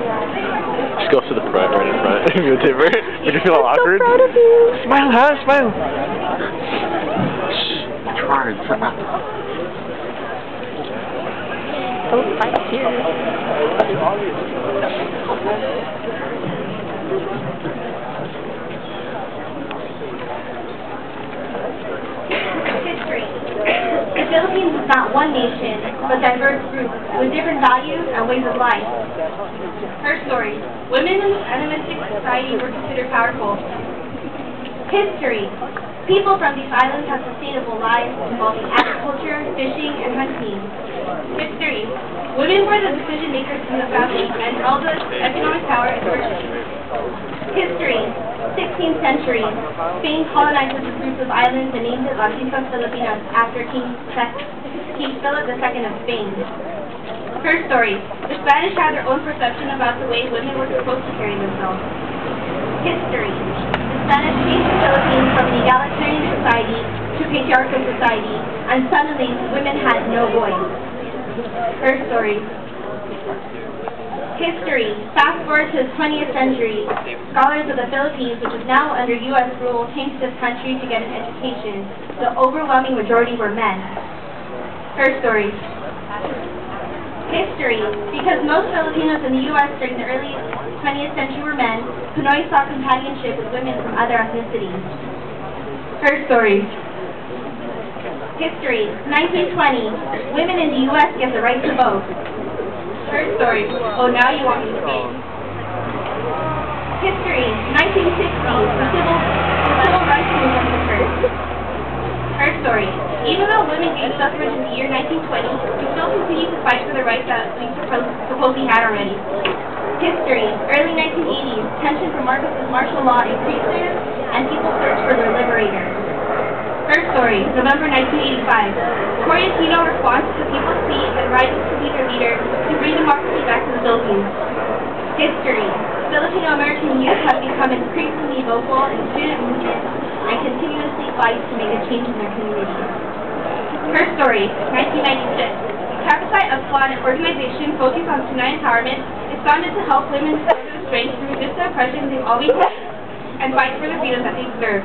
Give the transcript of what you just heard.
Just go to the front, right in front. You tip her. Did you feel all awkward? So proud of you. Smile, huh? Smile. Try. Oh, fight tears. History. The Philippines is not one nation, but diverse groups with different values and ways of life. Her story. Women in animistic society were considered powerful. History. People from these islands have sustainable lives involving agriculture, fishing, and hunting. History. Women were the decision makers in the family and held the economic power and virtue. History. 16th century. Spain colonized this group of islands and named it Las Islas Filipinas after King Philip II of Spain. Her story. The Spanish had their own perception about the way women were supposed to carry themselves. History. The Spanish changed the Philippines from an egalitarian society to patriarchal society, and suddenly women had no voice. Her story. History. Fast forward to the 20th century. Scholars of the Philippines, which is now under U.S. rule, came to this country to get an education. The overwhelming majority were men. Her story. History. Because most Filipinos in the U.S. during the early 20th century were men, Pinoy saw companionship with women from other ethnicities. Her story. History. 1920. Women in the U.S. get the right to vote. Her story. Oh, now you want me to speak. History. 1960. The civil rights movement occurred. Her story. Even though women gained suffrage in the year 1920, we still continue to fight for the rights that we suppose we had already. History. Early 1980s. Tension from martial law increases, and people search for their liberators. Her story. November 1985. Cory Aquino responds to people's plea and rises to be their leader to bring democracy back to the Philippines. History. Filipino-American youth have become increasingly vocal in student movements and continuously fight to make a change in their communities. Her story. 1996. Capacite Upflawn, an organization focused on Pinoy empowerment, is founded to help women discover their strength to resist the oppression they've always had and fight for the freedoms that they deserve.